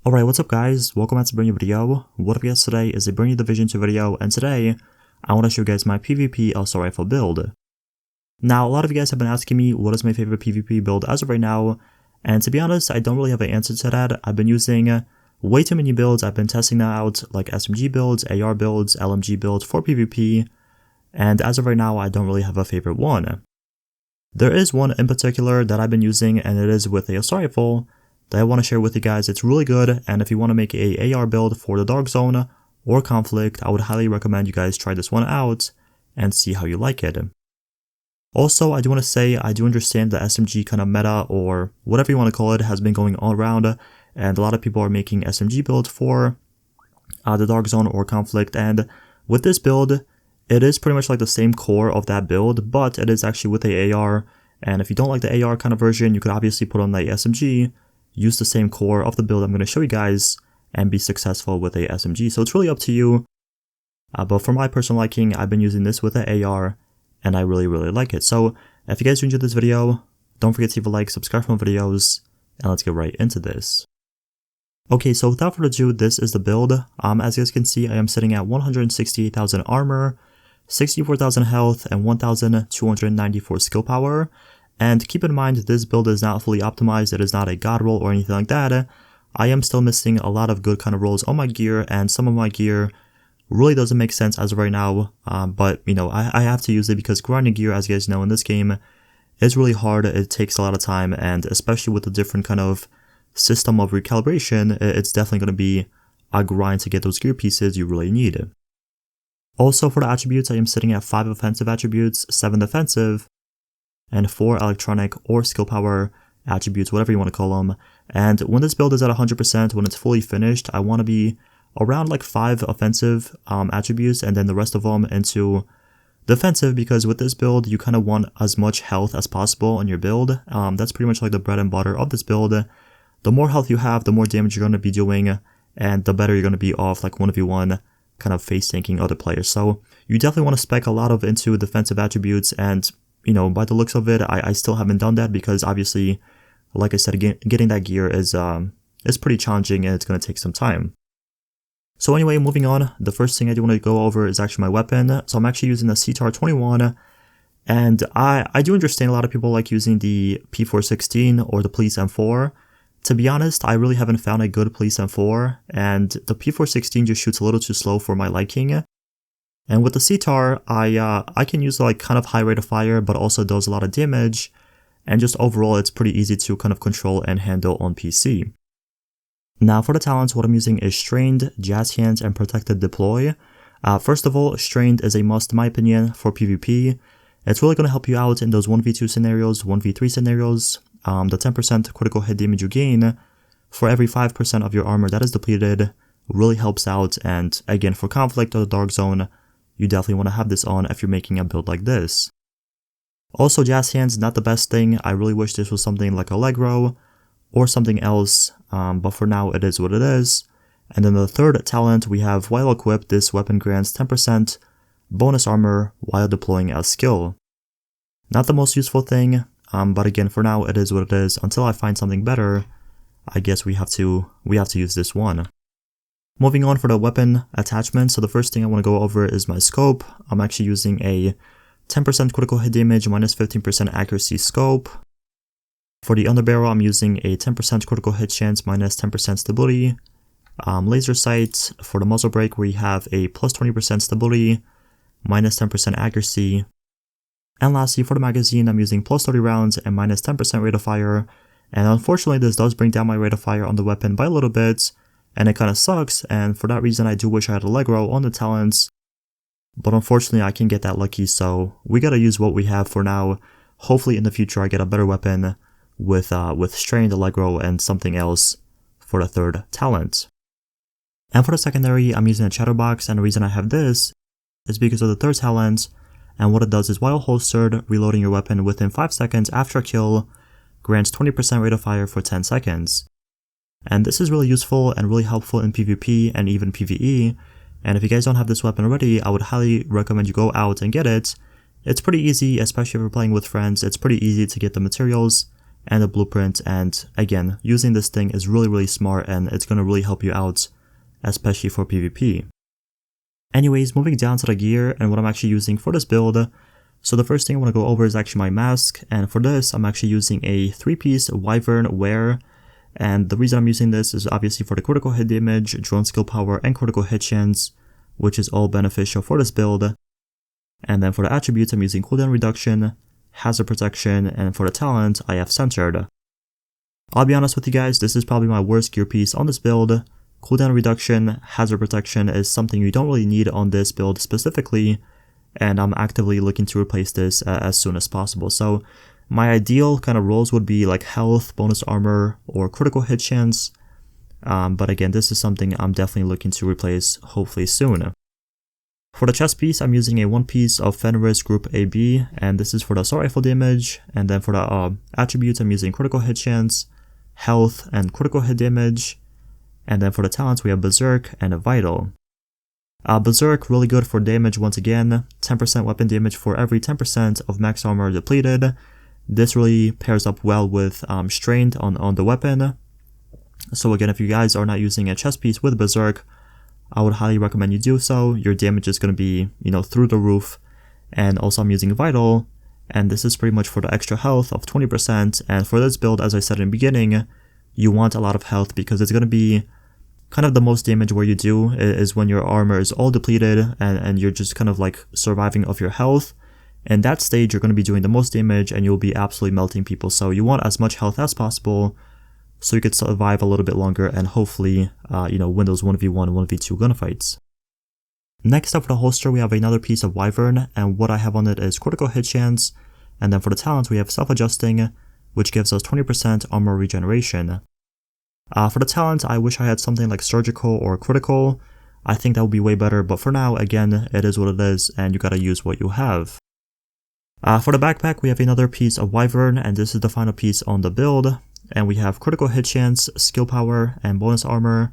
Alright, what's up guys? Welcome back to a brand new video. What up guys, today is a brand new Division 2 video, and today I want to show you guys my PvP assault rifle build. Now, a lot of you guys have been asking me what is my favorite PvP build as of right now, and to be honest, I don't really have an answer to that. I've been using way too many builds. I've been testing that out, like SMG builds, AR builds, LMG builds for PvP, and as of right now, I don't really have a favorite one. There is one in particular that I've been using, and it is with a assault rifle that I want to share with you guys. It's really good, and if you want to make a AR build for the Dark Zone or Conflict, I would highly recommend you guys try this one out and see how you like it. Also, I do want to say I do understand the SMG kind of meta, or whatever you want to call it, has been going all around, and a lot of people are making SMG builds for the Dark Zone or Conflict, and with this build, it is pretty much like the same core of that build, but it is actually with the AR, and if you don't like the AR kind of version, you could obviously put on the SMG, use the same core of the build I'm going to show you guys, and be successful with a SMG. So it's really up to you, but for my personal liking, I've been using this with the AR, and I really like it. So if you guys enjoyed this video, don't forget to leave a like, subscribe for more videos, and let's get right into this. Okay, so without further ado, this is the build. As you guys can see, I am sitting at 168,000 armor, 64,000 health, and 1,294 skill power. And keep in mind, this build is not fully optimized. It is not a god roll or anything like that. I am still missing a lot of good kind of rolls on my gear, and some of my gear really doesn't make sense as of right now. But you know, I have to use it because grinding gear, as you guys know, in this game is really hard. It takes a lot of time, and especially with the different kind of system of recalibration, it's definitely going to be a grind to get those gear pieces you really need. Also, for the attributes, I am sitting at 5 offensive attributes, 7 defensive, and 4 electronic or skill power attributes, whatever you want to call them. And when this build is at 100%, when it's fully finished, I want to be around like 5 offensive attributes, and then the rest of them into defensive, because with this build, you kind of want as much health as possible on your build. That's pretty much like the bread and butter of this build. The more health you have, the more damage you're going to be doing, and the better you're going to be off like 1v1 kind of face tanking other players. So you definitely want to spec a lot of into defensive attributes, and you know, by the looks of it, I still haven't done that because obviously, like I said, getting that gear is pretty challenging, and it's going to take some time. So anyway, moving on, the first thing I do want to go over is actually my weapon. So I'm actually using the CTAR-21, and I do understand a lot of people like using the P416 or the Police M4. To be honest, I really haven't found a good Police M4, and the P416 just shoots a little too slow for my liking. And with the CTAR, I can use like kind of high rate of fire, but also does a lot of damage, and just overall it's pretty easy to kind of control and handle on PC. Now for the talents, what I'm using is Strained, Jazz Hands, and Protected Deploy. First of all, Strained is a must in my opinion for PvP. It's really going to help you out in those 1v2 scenarios, 1v3 scenarios. The 10% critical hit damage you gain for every 5% of your armor that is depleted really helps out, and again, for Conflict or the Dark Zone, you definitely want to have this on if you're making a build like this. Also, Jazz Hands, not the best thing. I really wish this was something like Allegro or something else, but for now it is what it is. And then the third talent, we have While Equipped. This weapon grants 10% bonus armor while deploying as skill. Not the most useful thing, but again, for now it is what it is. Until I find something better, I guess we have to use this one. Moving on for the weapon attachment, so the first thing I want to go over is my scope. I'm actually using a 10% critical hit damage minus 15% accuracy scope. For the underbarrel, I'm using a 10% critical hit chance minus 10% stability. Laser sight. For the muzzle brake, we have a plus 20% stability minus 10% accuracy. And lastly, for the magazine, I'm using plus 30 rounds and minus 10% rate of fire. And unfortunately, this does bring down my rate of fire on the weapon by a little bit, and it kind of sucks, and for that reason I do wish I had Allegro on the talents, but unfortunately I can't get that lucky, so we gotta use what we have for now. Hopefully in the future I get a better weapon with Strained, Allegro, and something else for the third talent. And for the secondary, I'm using a Chatterbox, and the reason I have this is because of the third talent, and what it does is while holstered, reloading your weapon within 5 seconds after a kill grants 20% rate of fire for 10 seconds. And this is really useful and really helpful in PvP and even PvE, and if you guys don't have this weapon already, I would highly recommend you go out and get it. It's pretty easy, especially if you're playing with friends. It's pretty easy to get the materials and a blueprint, and again, using this thing is really smart and it's going to really help you out, especially for PvP. Anyways, moving down to the gear and what I'm actually using for this build. So the first thing I want to go over is actually my mask, and for this I'm actually using a 3-piece Wyvern wear, and the reason I'm using this is obviously for the critical hit damage, drone skill power, and critical hit chance, which is all beneficial for this build. And then for the attributes I'm using cooldown reduction, hazard protection, and for the talent I have centered. I'll be honest with you guys, this is probably my worst gear piece on this build. Cooldown reduction, hazard protection is something you don't really need on this build specifically, and I'm actively looking to replace this as soon as possible. So my ideal kind of roles would be like health, bonus armor, or critical hit chance, but again, this is something I'm definitely looking to replace hopefully soon. For the chest piece, I'm using a 1-piece of Fenris Group AB, and this is for the assault rifle damage, and then for the attributes, I'm using critical hit chance, health, and critical hit damage, and then for the talents, we have Berserk and Vital. Berserk, really good for damage once again, 10% weapon damage for every 10% of max armor depleted. This really pairs up well with Strained on the weapon. So again, if you guys are not using a chest piece with Berserk, I would highly recommend you do so. Your damage is going to be, through the roof. And also I'm using Vital, and this is pretty much for the extra health of 20%. And for this build, as I said in the beginning, you want a lot of health because it's going to be kind of the most damage where you do is when your armor is all depleted and you're just kind of like surviving off your health. In that stage, you're going to be doing the most damage and you'll be absolutely melting people. So you want as much health as possible so you could survive a little bit longer and hopefully, win those 1v1, 1v2 gunfights. Next up for the holster, we have another piece of Wyvern, and what I have on it is critical hit chance. And then for the talents, we have self-adjusting, which gives us 20% armor regeneration. For the talent, I wish I had something like surgical or critical. I think that would be way better, but for now, again, it is what it is, and you gotta use what you have. For the backpack, we have another piece of Wyvern, and this is the final piece on the build. And we have critical hit chance, skill power, and bonus armor.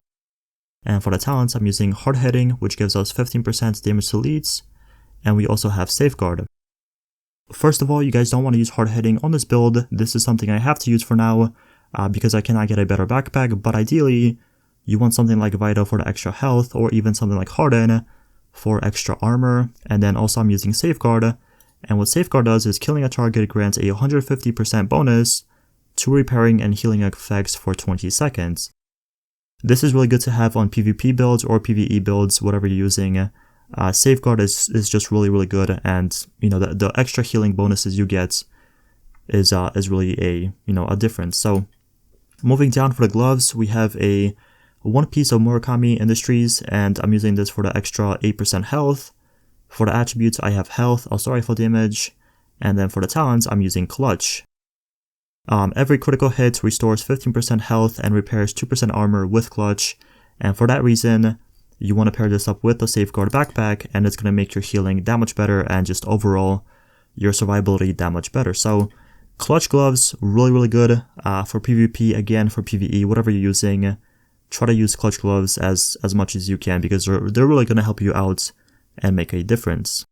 And for the talents, I'm using hard hitting, which gives us 15% damage to elites. And we also have safeguard. First of all, you guys don't want to use hard hitting on this build. This is something I have to use for now, because I cannot get a better backpack. But ideally, you want something like Vital for the extra health, or even something like Harden for extra armor. And then also I'm using safeguard. And what safeguard does is killing a target grants a 150% bonus to repairing and healing effects for 20 seconds. This is really good to have on PvP builds or PvE builds, whatever you're using. Safeguard is just really good, and the extra healing bonuses you get is really a difference. So moving down for the gloves, we have a 1-piece of Murakami Industries, and I'm using this for the extra 8% health. For the attributes, I have health, assault rifle damage, and then for the talents, I'm using clutch. Every critical hit restores 15% health and repairs 2% armor with clutch, and for that reason, you want to pair this up with the safeguard backpack, and it's going to make your healing that much better and just overall your survivability that much better. So clutch gloves, really good for PvP, again for PvE, whatever you're using. Try to use clutch gloves as much as you can because they're really going to help you out and make a difference.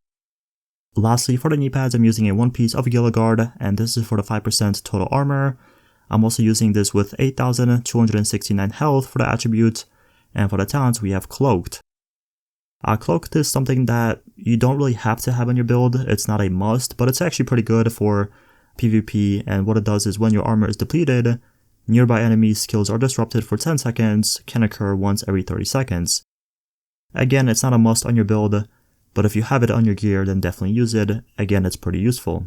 Lastly, for the knee pads, I'm using a 1-piece of Yellow Guard, and this is for the 5% total armor. I'm also using this with 8,269 health for the attribute, and for the talents, we have Cloaked. Cloaked is something that you don't really have to have on your build. It's not a must, but it's actually pretty good for PvP, and what it does is when your armor is depleted, nearby enemy skills are disrupted for 10 seconds, can occur once every 30 seconds. Again, it's not a must on your build, but if you have it on your gear, then definitely use it. Again, it's pretty useful.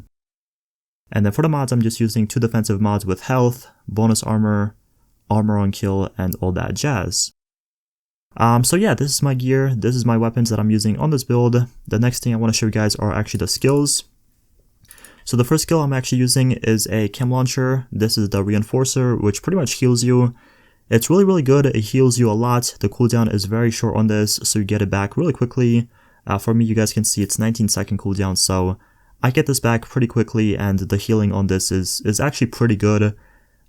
And then for the mods, I'm just using 2 defensive mods with health, bonus armor, armor on kill, and all that jazz. So yeah, this is my gear. This is my weapons that I'm using on this build. The next thing I want to show you guys are actually the skills. So the first skill I'm actually using is a chem launcher. This is the reinforcer, which pretty much heals you. It's really good. It heals you a lot. The cooldown is very short on this, so you get it back really quickly. For me, you guys can see it's 19-second cooldown, so I get this back pretty quickly, and the healing on this is actually pretty good,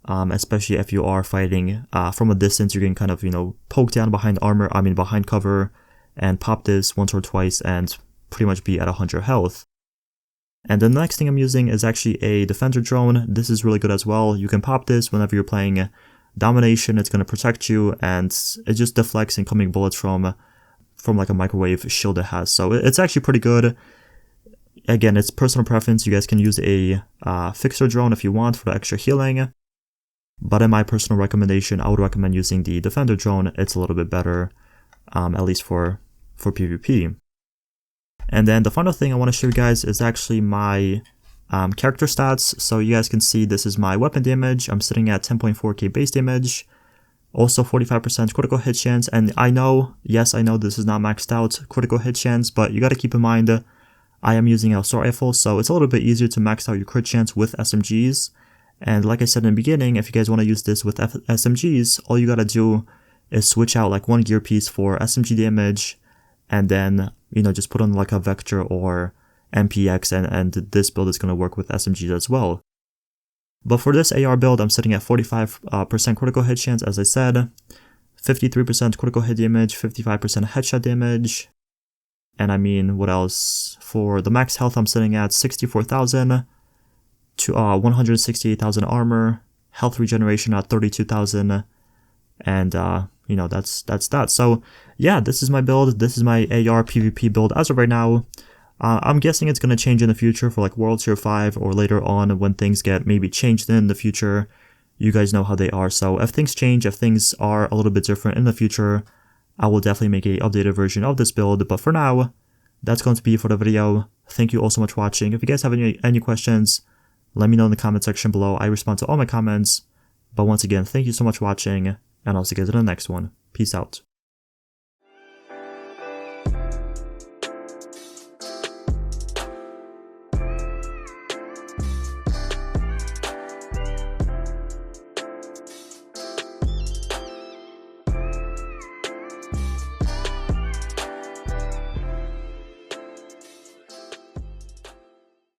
especially if you are fighting from a distance. You can kind of, poke down behind behind cover, and pop this once or twice, and pretty much be at 100 health. And the next thing I'm using is actually a defender drone. This is really good as well. You can pop this whenever you're playing domination. It's going to protect you, and it just deflects incoming bullets from like a microwave shield it has. So it's actually pretty good. Again, it's personal preference. You guys can use a fixer drone if you want for the extra healing. But in my personal recommendation, I would recommend using the defender drone. It's a little bit better, at least for PvP. And then the final thing I want to show you guys is actually my character stats. So you guys can see this is my weapon damage. I'm sitting at 10.4k base damage. Also 45% critical hit chance. And I know, yes, I know this is not maxed out critical hit chance, but you got to keep in mind I am using an assault rifle, so it's a little bit easier to max out your crit chance with SMGs. And like I said in the beginning, if you guys want to use this with SMGs, all you gotta do is switch out like one gear piece for SMG damage, and then, you know, just put on like a Vector or MPX, and this build is gonna work with SMGs as well. But for this AR build, I'm sitting at 45% critical hit chance, as I said, 53% critical hit damage, 55% headshot damage. And I mean, what else? For the max health, I'm sitting at 64,000 to 168,000 armor, health regeneration at 32,000, and you know, that's that. So yeah, this is my build. This is my AR PvP build as of right now. I'm guessing it's gonna change in the future for like World Tier 5 or later on when things get maybe changed in the future. You guys know how they are. So if things change, if things are a little bit different in the future, I will definitely make an updated version of this build, but for now, that's going to be for the video. Thank you all so much for watching. If you guys have any questions, let me know in the comment section below. I respond to all my comments. But once again, thank you so much for watching, and I'll see you guys in the next one. Peace out.